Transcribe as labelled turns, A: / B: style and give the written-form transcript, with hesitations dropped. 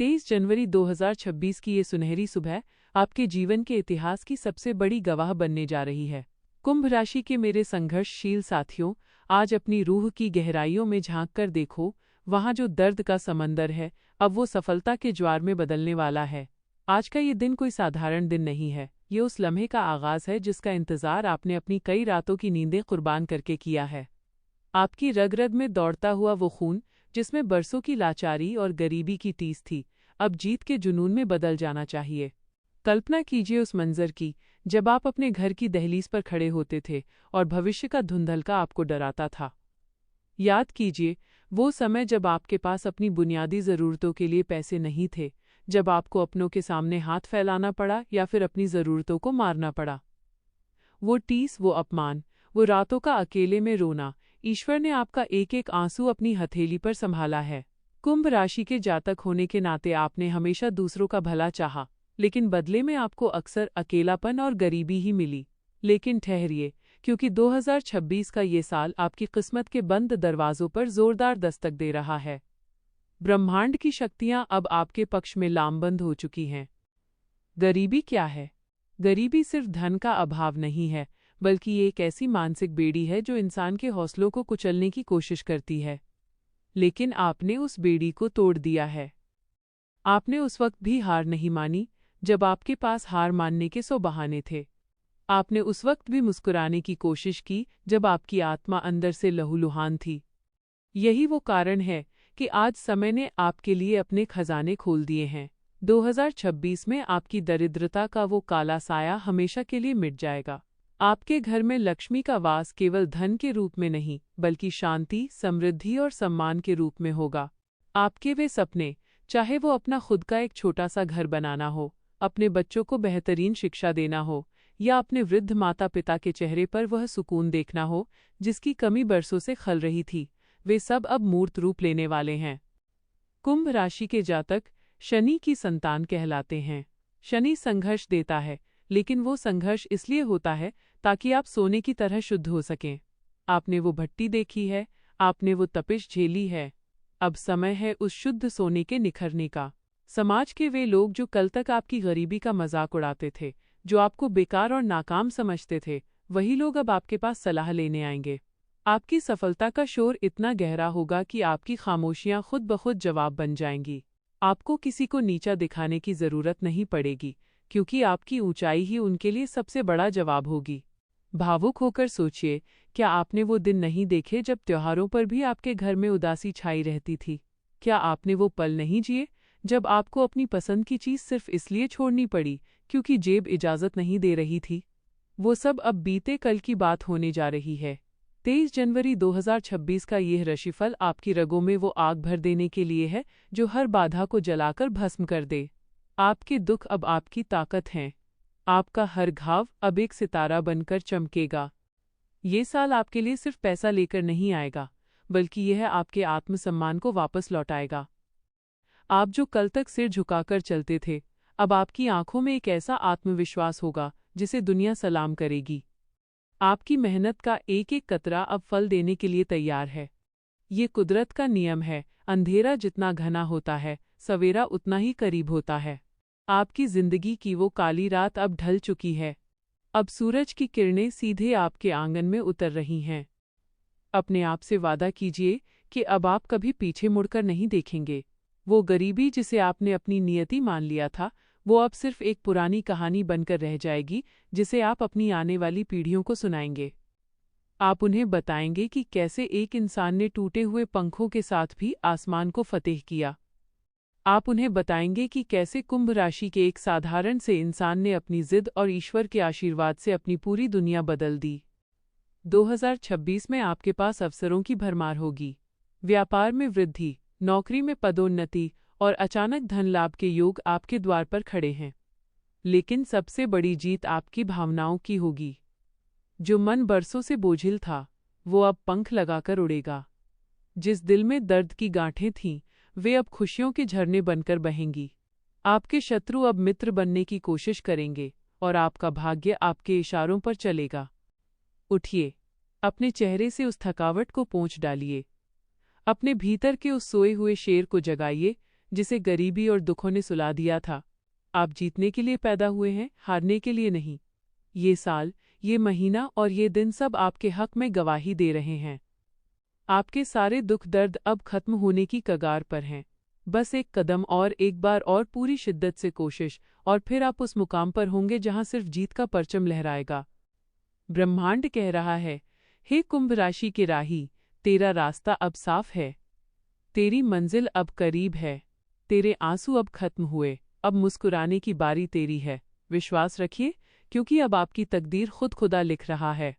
A: 23 जनवरी 2026 की ये सुनहरी सुबह आपके जीवन के इतिहास की सबसे बड़ी गवाह बनने जा रही है। कुंभ राशि के मेरे संघर्षशील साथियों, आज अपनी रूह की गहराइयों में झांक कर देखो, वहाँ जो दर्द का समंदर है, अब वो सफलता के ज्वार में बदलने वाला है। आज का ये दिन कोई साधारण दिन नहीं है, ये उस लम्हे का आगाज है जिसका इंतजार आपने अपनी कई रातों की नींदें कुर्बान करके किया है। आपकी रग-रग में दौड़ता हुआ वो खून, जिसमें बरसों की लाचारी और गरीबी की टीस थी, अब जीत के जुनून में बदल जाना चाहिए। कल्पना कीजिए उस मंजर की, जब आप अपने घर की दहलीज पर खड़े होते थे और भविष्य का धुंधलका आपको डराता था। याद कीजिए वो समय जब आपके पास अपनी बुनियादी ज़रूरतों के लिए पैसे नहीं थे, जब आपको अपनों के सामने हाथ फैलाना पड़ा या फिर अपनी ज़रूरतों को मारना पड़ा। वो टीस, वो अपमान, वो रातों का अकेले में रोना, ईश्वर ने आपका एक एक आंसू अपनी हथेली पर संभाला है। कुंभ राशि के जातक होने के नाते आपने हमेशा दूसरों का भला चाहा, लेकिन बदले में आपको अक्सर अकेलापन और गरीबी ही मिली। लेकिन ठहरिए, क्योंकि 2026 का ये साल आपकी किस्मत के बंद दरवाजों पर जोरदार दस्तक दे रहा है। ब्रह्मांड की शक्तियां अब आपके पक्ष में लामबंद हो चुकी हैं। गरीबी क्या है? गरीबी सिर्फ धन का अभाव नहीं है, बल्कि ये एक ऐसी मानसिक बेड़ी है जो इंसान के हौसलों को कुचलने की कोशिश करती है। लेकिन आपने उस बेड़ी को तोड़ दिया है। आपने उस वक्त भी हार नहीं मानी, जब आपके पास हार मानने के 100 बहाने थे। आपने उस वक्त भी मुस्कुराने की कोशिश की, जब आपकी आत्मा अंदर से लहूलुहान थी। यही वो कारण है कि आज समय ने आपके लिए अपने खजाने खोल दिए हैं। 2026 में आपकी दरिद्रता का वो काला साया हमेशा के लिए मिट जाएगा। आपके घर में लक्ष्मी का वास केवल धन के रूप में नहीं, बल्कि शांति, समृद्धि और सम्मान के रूप में होगा। आपके वे सपने, चाहे वो अपना खुद का एक छोटा सा घर बनाना हो, अपने बच्चों को बेहतरीन शिक्षा देना हो, या अपने वृद्ध माता पिता के चेहरे पर वह सुकून देखना हो जिसकी कमी बरसों से खल रही थी, वे सब अब मूर्त रूप लेने वाले हैं। कुंभ राशि के जातक शनि की संतान कहलाते हैं। शनि संघर्ष देता है, लेकिन वो संघर्ष इसलिए होता है ताकि आप सोने की तरह शुद्ध हो सकें। आपने वो भट्टी देखी है, आपने वो तपिश झेली है। अब समय है उस शुद्ध सोने के निखरने का। समाज के वे लोग जो कल तक आपकी गरीबी का मजाक उड़ाते थे, जो आपको बेकार और नाकाम समझते थे, वही लोग अब आपके पास सलाह लेने आएंगे। आपकी सफलता का शोर इतना गहरा होगा कि आपकी खामोशियां खुद ब खुद जवाब बन जाएंगी। आपको किसी को नीचा दिखाने की जरूरत नहीं पड़ेगी, क्योंकि आपकी ऊंचाई ही उनके लिए सबसे बड़ा जवाब होगी। भावुक होकर सोचिए, क्या आपने वो दिन नहीं देखे जब त्योहारों पर भी आपके घर में उदासी छाई रहती थी? क्या आपने वो पल नहीं जिए जब आपको अपनी पसंद की चीज़ सिर्फ इसलिए छोड़नी पड़ी क्योंकि जेब इजाज़त नहीं दे रही थी? वो सब अब बीते कल की बात होने जा रही है। 23 जनवरी 2026 का यह राशिफल आपकी रगों में वो आग भर देने के लिए है जो हर बाधा को जलाकर भस्म कर दे। आपके दुख अब आपकी ताकत हैं। आपका हर घाव अब एक सितारा बनकर चमकेगा। ये साल आपके लिए सिर्फ पैसा लेकर नहीं आएगा, बल्कि यह आपके आत्मसम्मान को वापस लौटाएगा। आप जो कल तक सिर झुकाकर चलते थे, अब आपकी आंखों में एक ऐसा आत्मविश्वास होगा जिसे दुनिया सलाम करेगी। आपकी मेहनत का एक एक कतरा अब फल देने के लिए तैयार है। ये कुदरत का नियम है, अंधेरा जितना घना होता है, सवेरा उतना ही करीब होता है। आपकी जिंदगी की वो काली रात अब ढल चुकी है। अब सूरज की किरणें सीधे आपके आंगन में उतर रही हैं। अपने आप से वादा कीजिए कि अब आप कभी पीछे मुड़कर नहीं देखेंगे। वो गरीबी जिसे आपने अपनी नियति मान लिया था, वो अब सिर्फ एक पुरानी कहानी बनकर रह जाएगी जिसे आप अपनी आने वाली पीढ़ियों को सुनाएंगे। आप उन्हें बताएंगे कि कैसे एक इंसान ने टूटे हुए पंखों के साथ भी आसमान को फतेह किया। आप उन्हें बताएंगे कि कैसे कुंभ राशि के एक साधारण से इंसान ने अपनी जिद और ईश्वर के आशीर्वाद से अपनी पूरी दुनिया बदल दी। 2026 में आपके पास अवसरों की भरमार होगी। व्यापार में वृद्धि, नौकरी में पदोन्नति और अचानक धन लाभ के योग आपके द्वार पर खड़े हैं। लेकिन सबसे बड़ी जीत आपकी भावनाओं की होगी। जो मन बरसों से बोझिल था, वो अब पंख लगाकर उड़ेगा। जिस दिल में दर्द की गांठें थीं, वे अब खुशियों के झरने बनकर बहेंगी। आपके शत्रु अब मित्र बनने की कोशिश करेंगे और आपका भाग्य आपके इशारों पर चलेगा। उठिए, अपने चेहरे से उस थकावट को पोंछ डालिए। अपने भीतर के उस सोए हुए शेर को जगाइए जिसे गरीबी और दुखों ने सुला दिया था। आप जीतने के लिए पैदा हुए हैं, हारने के लिए नहीं। ये साल, ये महीना और ये दिन सब आपके हक में गवाही दे रहे हैं। आपके सारे दुख दर्द अब खत्म होने की कगार पर हैं। बस एक कदम और, एक बार और पूरी शिद्दत से कोशिश, और फिर आप उस मुकाम पर होंगे जहां सिर्फ जीत का परचम लहराएगा। ब्रह्मांड कह रहा है, हे कुंभ राशि के राही, तेरा रास्ता अब साफ है। तेरी मंजिल अब करीब है। तेरे आंसू अब खत्म हुए, अब मुस्कुराने की बारी तेरी है। विश्वास रखिए, क्योंकि अब आपकी तकदीर खुद खुदा लिख रहा है।